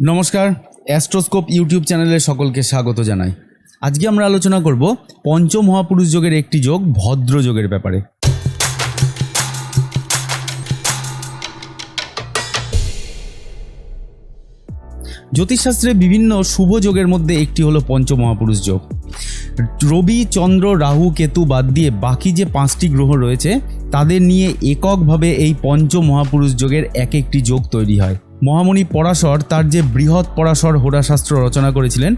নমস্কার, অ্যাস্ট্রোস্কোপ ইউটিউব চ্যানেলে সকলকে স্বাগত জানাই। আজকে আমরা আলোচনা করব পঞ্চ মহাপুরুষ যোগের একটি যোগ ভদ্র যোগের ব্যাপারে। জ্যোতিষশাস্ত্রে বিভিন্ন শুভ যোগের মধ্যে একটি হলো পঞ্চ মহাপুরুষ যোগ। রবি, চন্দ্র, রাহু, কেতু বাদ দিয়ে বাকি যে 5টি গ্রহ রয়েছে তাদের নিয়ে এককভাবে এই পঞ্চ মহাপুরুষ যোগের এক একটি যোগ তৈরি হয়। মহামণি পরাশর তার যে বৃহৎ পরাশর হোরাশাস্ত্র রচনা করেছিলেন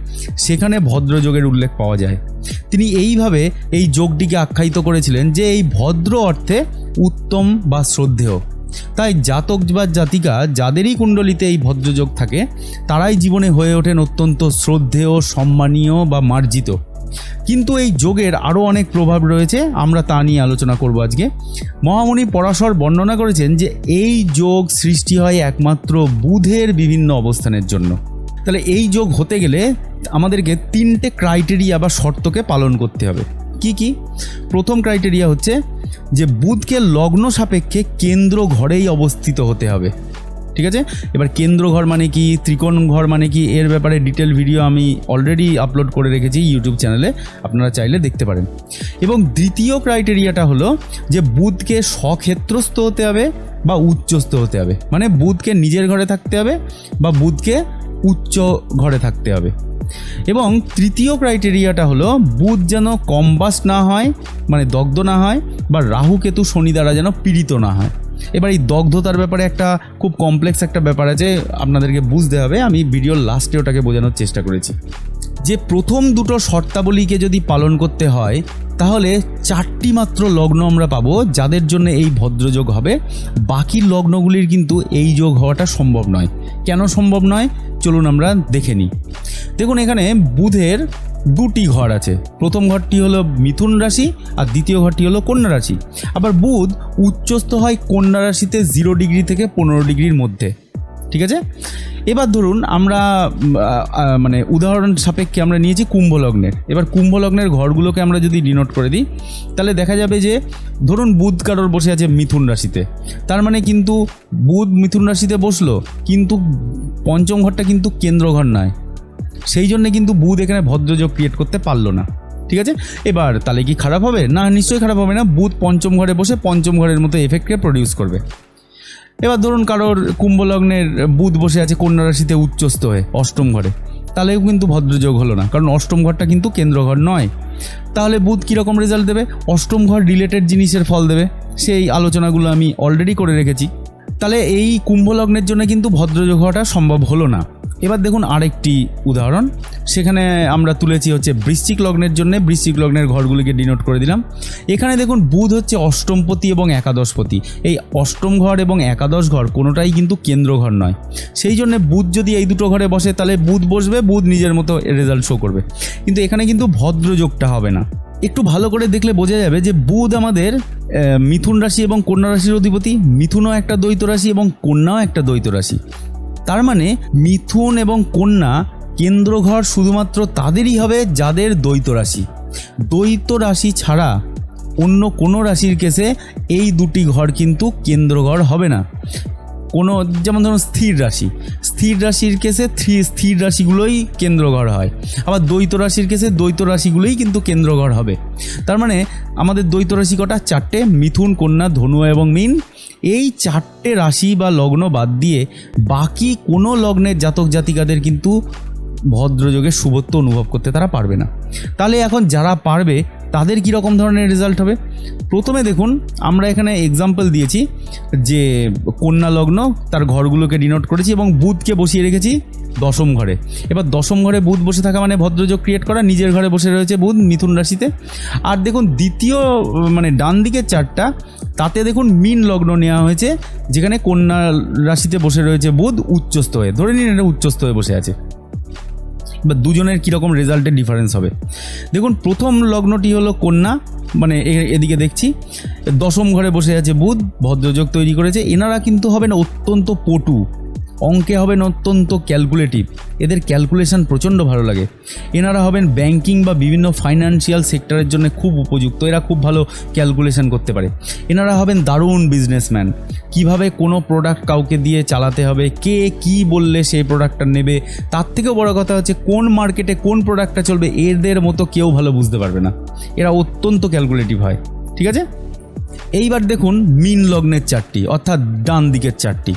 সেখানে ভদ্রযোগের উল্লেখ পাওয়া যায়। তিনি এইভাবে এই যোগটিকে আখ্যায়িত করেছিলেন যে এই ভদ্র অর্থে উত্তম বা শ্রদ্ধেয়। তাই জাতক বা জাতিকা যাদেরই কুণ্ডলিতে এই ভদ্রযোগ থাকে তারাই জীবনে হয়ে ওঠেন অত্যন্ত শ্রদ্ধেয়, সম্মানীয় বা মার্জিত। কিন্তু এই যোগের আরও অনেক প্রভাব রয়েছে, আমরা তা নিয়ে আলোচনা করব আজকে। মহামণি পরাশর বর্ণনা করেছেন যে এই যোগ সৃষ্টি হয় একমাত্র বুধের বিভিন্ন অবস্থানের জন্য। তাহলে এই যোগ হতে গেলে আমাদেরকে 3টে ক্রাইটেরিয়া বা শর্তকে পালন করতে হবে। কি কি? প্রথম ক্রাইটেরিয়া হচ্ছে যে বুধকে লগ্ন সাপেক্ষে কেন্দ্র ঘরেই অবস্থিত হতে হবে। ঠিক আছে, এবার কেন্দ্র ঘর মানে কি, ত্রিকোণ ঘর মানে কি, এর ব্যাপারে ডিটেল ভিডিও আমি অলরেডি আপলোড করে রেখেছি ইউটিউব চ্যানেলে, আপনারা চাইলে দেখতে পারেন। এবং দ্বিতীয় ক্রাইটেরিয়াটা হলো যে বুধকে স্বক্ষেত্রস্থ হতে হবে বা উচ্চস্থ হতে হবে, মানে বুধকে নিজের ঘরে থাকতে হবে বা বুধকে উচ্চ ঘরে থাকতে হবে। এবং তৃতীয় ক্রাইটেরিয়াটা হলো বুধ যেন কম্বাস্ট না হয়, মানে দগ্ধ না হয়, বা রাহু কেতু শনি দ্বারা যেন পীড়িত না হয়। এবার এই দগ্ধতার ব্যাপারে একটা খুব কমপ্লেক্স একটা ব্যাপার আছে, আপনাদেরকে বুঝতে হবে। আমি ভিডিওর লাস্টে ওটাকে বোঝানোর চেষ্টা করেছি যে প্রথম দুটো শর্তাবলীকে যদি পালন করতে হয় তাহলে 4টি মাত্র লগ্ন আমরা পাবো যাদের জন্য এই ভদ্রযোগ হবে। বাকি লগ্নগুলির কিন্তু এই যোগ হওয়াটা সম্ভব নয়। কেন সম্ভব নয় চলুন আমরা দেখে নিই। দেখুন, এখানে বুধের 2টি ঘর আছে। প্রথম ঘরটি হলো মিথুন রাশি আর দ্বিতীয় ঘরটি হলো কন্যা রাশি। আবার বুধ উচ্চস্থ হয় কন্যা রাশিতে 0 ডিগ্রি থেকে 15 ডিগ্রির মধ্যে। ঠিক আছে, এবার ধরুন আমরা মানে উদাহরণ সাপেক্ষে আমরা নিয়েছি কুম্ভ লগ্নের। এবার কুম্ভ লগ্নের ঘরগুলোকে আমরা যদি ডিনোট করে দিই তাহলে দেখা যাবে যে ধরুন বুধ কারোর বসে আছে মিথুন রাশিতে, তার মানে কিন্তু বুধ মিথুন রাশিতে বসলো, কিন্তু পঞ্চম ঘরটা কিন্তু কেন্দ্র ঘর নয়, সেই জন্য কিন্তু বুধ এখানে ভদ্রযোগ ক্রিয়েট করতে পারলো না। ঠিক আছে, এবার তাহলে কি খারাপ হবে? না, নিশ্চয়ই খারাপ হবে না। বুধ পঞ্চম ঘরে বসে পঞ্চম ঘরের মতো এফেক্টকে প্রডিউস করবে। এবার ধরুন কারোর কুম্ভ লগ্নের বুধ বসে আছে কন্যা রাশিতে উচ্চস্থ হয়ে অষ্টম ঘরে, তাহলেও কিন্তু ভদ্রযোগ হলো না, কারণ অষ্টম ঘরটা কিন্তু কেন্দ্র ঘর নয়। তাহলে বুধ কীরকম রেজাল্ট দেবে? অষ্টম ঘর রিলেটেড জিনিসের ফল দেবে, সেই আলোচনাগুলো আমি অলরেডি করে রেখেছি। তাহলে এই কুম্ভ লগ্নের জন্য কিন্তু ভদ্রযোগ হওয়াটা সম্ভব হলো না। এবার দেখুন আরেকটি উদাহরণ, সেখানে আমরা তুলেছি হচ্ছে বৃশ্চিক লগ্নের জন্য। বৃশ্চিক লগ্নের ঘরগুলিকে ডিনোট করে দিলাম। এখানে দেখুন বুধ হচ্ছে অষ্টমপতি এবং একাদশপতি। এই অষ্টম ঘর এবং একাদশ ঘর কোনোটাই কিন্তু কেন্দ্র ঘর নয়, সেই জন্য বুধ যদি এই দুটো ঘরে বসে তাহলে বুধ বসবে, বুধ নিজের মতো রেজাল্ট শো করবে, কিন্তু এখানে কিন্তু ভদ্রযোগটা হবে না। একটু ভালো করে দেখলে বোঝা যাবে যে বুধ আমাদের মিথুন রাশি এবং কন্যা রাশির অধিপতি। মিথুনও একটা দ্বৈত রাশি এবং কন্যাও একটা দ্বৈত রাশি। তার মানে মিথুন এবং কন্যা কেন্দ্র ঘর শুধুমাত্র তাদেরই হবে যাদের দ্বৈত রাশি। দ্বৈত রাশি ছাড়া অন্য কোনো রাশির কেসে এই 2টি ঘর কিন্তু কেন্দ্র ঘর হবে না। কোনো যেমন ধরুন স্থির রাশি, স্থির রাশির কেসে স্থির রাশিগুলোই কেন্দ্র ঘর হয়, আবার দ্বৈত রাশির কেসে দ্বৈত রাশিগুলোই কিন্তু কেন্দ্র ঘর হবে। তার মানে আমাদের দ্বৈত রাশি কটা? 4টে, মিথুন, কন্যা, ধনু এবং মীন। এই 4টে রাশি বা লগ্ন বাদ দিয়ে বাকি কোনো লগ্নের জাতক জাতিকাদের কিন্তু ভদ্রযোগের শুভত্ব অনুভব করতে তারা পারবে না। তাহলে এখন যারা পারবে তাদের কীরকম ধরনের রেজাল্ট হবে? প্রথমে দেখুন, আমরা এখানে এক্সাম্পল দিয়েছি যে কন্যা লগ্ন, তার ঘরগুলোকে ডিনোট করেছি এবং বুধকে বসিয়ে রেখেছি দশম ঘরে। এবার দশম ঘরে বুধ বসে থাকা মানে ভদ্রযোগ ক্রিয়েট করা। নিজের ঘরে বসে রয়েছে বুধ মিথুন রাশিতে। আর দেখুন দ্বিতীয় মানে ডান দিকের চারটা, তাতে দেখুন মীন লগ্ন নেওয়া হয়েছে, যেখানে কন্যা রাশিতে বসে রয়েছে বুধ উচ্চস্থ হয়ে। ধরে নিন এটা উচ্চস্থ হয়ে বসে আছে। বা দুজনের কীরকম রেজাল্টের ডিফারেন্স হবে দেখুন। প্রথম লগ্নটি হলো কন্যা, মানে এদিকে দেখছি দশম ঘরে বসে আছে বুধ, ভদ্রযোগ তৈরি করেছে। এনারা কিন্তু হবেন অত্যন্ত পটু, অঙ্কে হবেন অত্যন্ত ক্যালকুলেটিভ, এদের ক্যালকুলেশন প্রচণ্ড ভালো লাগে। এনারা হবেন ব্যাংকিং বা বিভিন্ন ফাইন্যান্সিয়াল সেক্টরের জন্য খুব উপযুক্ত, এরা খুব ভালো ক্যালকুলেশন করতে পারে। এনারা হবেন দারুণ বিজনেসম্যান, কিভাবে কোনো প্রোডাক্ট কাউকে দিয়ে চালাতে হবে, কে কি বললে সেই প্রোডাক্টটা নেবে, তার থেকেও বড় কথা হচ্ছে কোন মার্কেটে কোন প্রোডাক্টটা চলবে এদের মতো কেউ ভালো বুঝতে পারবে না। এরা অত্যন্ত ক্যালকুলেটিভ হয়। ঠিক আছে, এইবার দেখুন মীন লগ্নের চারটি, অর্থাৎ ডান দিকের চারটি।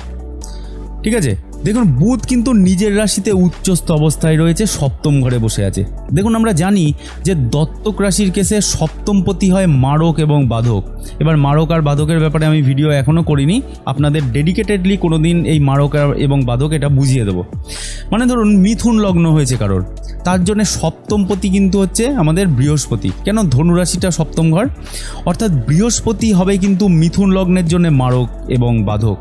ঠিক আছে, দেখুন বুধ কিন্তু নিজের রাশিতে উচ্চস্থ অবস্থায় রয়েছে, সপ্তম ঘরে বসে আছে। দেখুন আমরা জানি যে দত্তক রাশির কেসে সপ্তমপতি হয় মারক এবং বাধক। এবার মারক আর বাধকের ব্যাপারে আমি ভিডিও এখনও করিনি, আপনাদের ডেডিকেটেডলি কোনো দিন এই মারক এবং বাধক এটা বুঝিয়ে দেবো। মানে ধরুন মিথুন লগ্ন হয়েছে কারোর, তার জন্য সপ্তমপতি কিন্তু হচ্ছে আমাদের বৃহস্পতি। কেন? ধনুরাশিটা সপ্তম ঘর, অর্থাৎ বৃহস্পতি হবে কিন্তু মিথুন লগ্নের জন্য মারক এবং বাধক।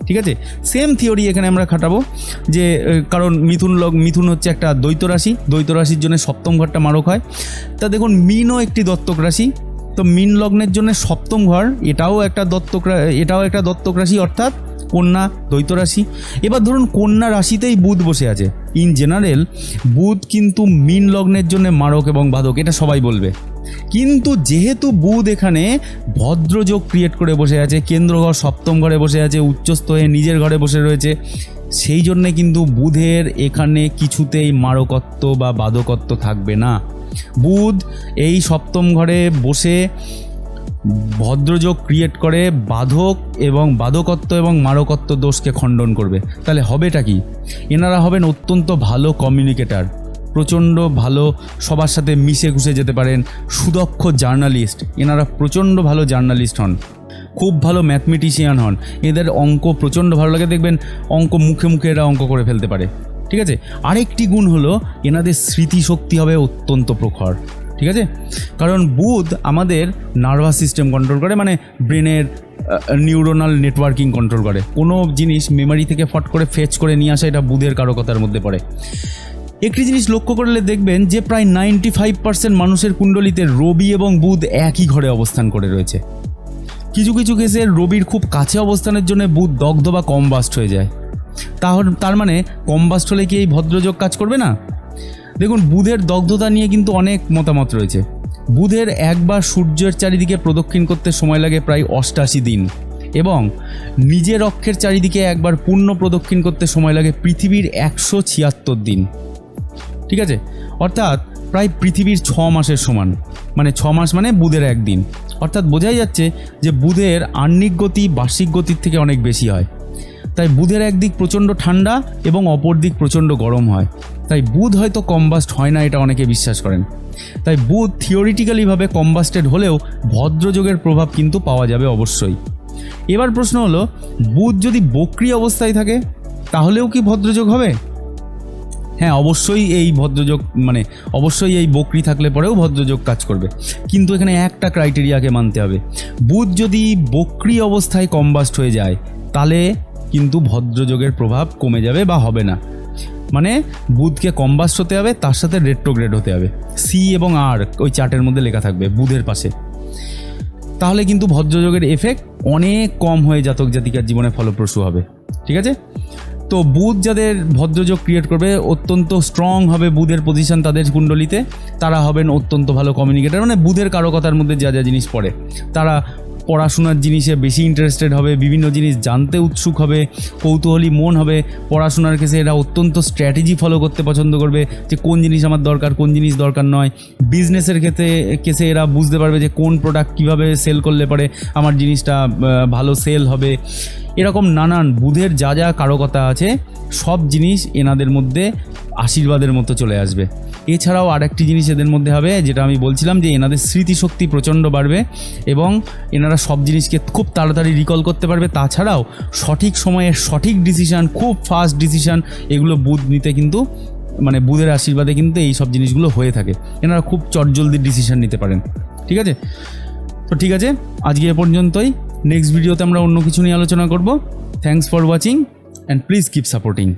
ঠিক আছে, সেম থিওরি এখানে আমরা খাটাবো যে কারণ মিথুন হচ্ছে একটা দ্বৈত রাশি, দ্বৈত রাশির জন্য সপ্তম ঘরটা মারক হয়। তা দেখুন মিনও একটি দত্তক রাশি, তো মিন লগ্নের জন্য সপ্তম ঘর এটাও একটা দত্তক রাশি, অর্থাৎ কন্যা দ্বৈত রাশি। এবার ধরুন কন্যা রাশিতেই বুধ বসে আছে। ইন জেনারেল বুধ কিন্তু মিন লগ্নের জন্য মারক এবং বাধক, এটা সবাই বলবে। কিন্তু যেহেতু বুধ এখানে ভদ্রযোগ ক্রিয়েট করে বসে আছে, কেন্দ্রঘর সপ্তম ঘরে বসে আছে, উচ্চস্থ হয়ে নিজের ঘরে বসে রয়েছে, সেই জন্যে কিন্তু বুধের এখানে কিছুতেই মারকত্ব বা বাধকত্ব থাকবে না। বুধ এই সপ্তম ঘরে বসে ভদ্রযোগ ক্রিয়েট করে বাধক এবং বাধকত্ব এবং মারকত্ব দোষকে খণ্ডন করবে। তাহলে হবেটা কি? এনারা হবেন অত্যন্ত ভালো কমিউনিকেটার, প্রচণ্ড ভালো সবার সাথে মিশে ঘুষে যেতে পারেন, সুদক্ষ জার্নালিস্ট, এনারা প্রচণ্ড ভালো জার্নালিস্ট হন, খুব ভালো ম্যাথমেটিশিয়ান হন, এদের অঙ্ক প্রচণ্ড ভালো লাগে, দেখবেন অঙ্ক মুখে মুখে এরা অঙ্ক করে ফেলতে পারে। ঠিক আছে, আরেকটি গুণ হলো এনাদের স্মৃতিশক্তি হবে অত্যন্ত প্রখর। ঠিক আছে, কারণ বুধ আমাদের নার্ভাস সিস্টেম কন্ট্রোল করে, মানে ব্রেনের নিউরোনাল নেটওয়ার্কিং কন্ট্রোল করে। কোনো জিনিস মেমোরি থেকে ফট করে ফেচ করে নিয়ে আসা এটা বুধের কারকতার মধ্যে পড়ে। একটি জিনিস লক্ষ্য করলে দেখবেন যে প্রায় 95% মানুষের কুণ্ডলিতে রবি এবং বুধ একই ঘরে অবস্থান করে রয়েছে। কিছু কিছু কেসে রবির খুব কাছে অবস্থানের জন্য বুধ দগ্ধ বা কম্বাস্ট হয়ে যায়। তার মানে কম্বাস্ট হলে কি এই ভদ্রযোগ কাজ করবে না? দেখুন বুধের দগ্ধতা নিয়ে কিন্তু অনেক মতামত রয়েছে। বুধের একবার সূর্যের চারিদিকে প্রদক্ষিণ করতে সময় লাগে প্রায় 88 দিন, এবং নিজের অক্ষের চারিদিকে একবার পূর্ণ প্রদক্ষিণ করতে সময় লাগে পৃথিবীর 176 দিন। ঠিক আছে, অর্থাৎ প্রায় পৃথিবীর 6 মাসের সমান, মানে 6 মাস মানে বুধের একদিন। অর্থাৎ বোঝাই যাচ্ছে যে বুধের আহ্নিক গতি বার্ষিক গতির থেকে অনেক বেশি হয়। তাই বুধের একদিক প্রচণ্ড ঠান্ডা এবং অপর দিক প্রচণ্ড গরম হয়, তাই বুধ হয়তো কম্বাস্ট হয় না, এটা অনেকে বিশ্বাস করেন। তাই বুধ থিওরিটিক্যালিভাবে কম্বাস্টেড হলেও ভদ্রযোগের প্রভাব কিন্তু পাওয়া যাবে অবশ্যই। এবার প্রশ্ন হলো, বুধ যদি বক্রী অবস্থায় থাকে তাহলেও কি ভদ্রযোগ হবে? হ্যাঁ, অবশ্যই এই ভদ্রযোগ মানে অবশ্যই এই বক্রী থাকলে পরেও ভদ্রযোগ কাজ করবে, কিন্তু এখানে একটা ক্রাইটেরিয়াকে মানতে হবে। বুধ যদি বক্রী অবস্থায় কম্বাস্ট হয়ে যায় তাহলে কিন্তু ভদ্রযোগের প্রভাব কমে যাবে বা হবে না। মানে বুধকে কম্বাস্ট হতে হবে, তার সাথে রেট্রোগ্রেড হতে হবে, সি এবং আর ওই চার্টের মধ্যে লেখা থাকবে বুধের পাশে, তাহলে কিন্তু ভদ্রযোগের এফেক্ট অনেক কম হয়ে জাতক জাতিকার জীবনে ফলপ্রসূ হবে। ঠিক আছে, তো বুধ যাদের ভদ্রযোগ ক্রিয়েট করবে অত্যন্ত স্ট্রং হবে বুধের পজিশন তাদের কুণ্ডলিতে, তারা হবেন অত্যন্ত ভালো কমিউনিকেটার। মানে বুধের কারকতার মধ্যে যা যা জিনিস পড়ে, তারা পড়াশোনার জিনিসে বেশি ইন্টারেস্টেড হবে, বিভিন্ন জিনিস জানতে উৎসুক হবে, কৌতূহলী মন হবে। পড়াশোনার কেসে এরা অত্যন্ত স্ট্র্যাটেজি ফলো করতে পছন্দ করবে, যে কোন জিনিস আমার দরকার কোন জিনিস দরকার নয়। বিজনেসের কেসে এরা বুঝতে পারবে যে কোন প্রোডাক্ট কীভাবে সেল করলে পরে আমার জিনিসটা ভালো সেল হবে। এরকম নানান বুধের যা যা কারকতা আছে সব জিনিস এনাদের মধ্যে আশীর্বাদের মতো চলে আসবে। এছাড়াও আরেকটি জিনিস এদের মধ্যে হবে, যেটা আমি বলছিলাম, যে এনাদের স্মৃতিশক্তি প্রচণ্ড বাড়বে এবং এনারা সব জিনিসকে খুব তাড়াতাড়ি রিকল করতে পারবে। তাছাড়াও সঠিক সময়ে সঠিক ডিসিশান, খুব ফাস্ট ডিসিশান, এগুলো বুধ নিতে কিন্তু মানে বুধের আশীর্বাদে কিন্তু এই সব জিনিসগুলো হয়ে থাকে। এনারা খুব চটজলদি ডিসিশান নিতে পারেন। ঠিক আছে, তো ঠিক আছে, আজকে এ পর্যন্তই। নেক্সট ভিডিওতে আমরা অন্য কিছু নিয়ে আলোচনা করব। Thanks for watching and please keep supporting.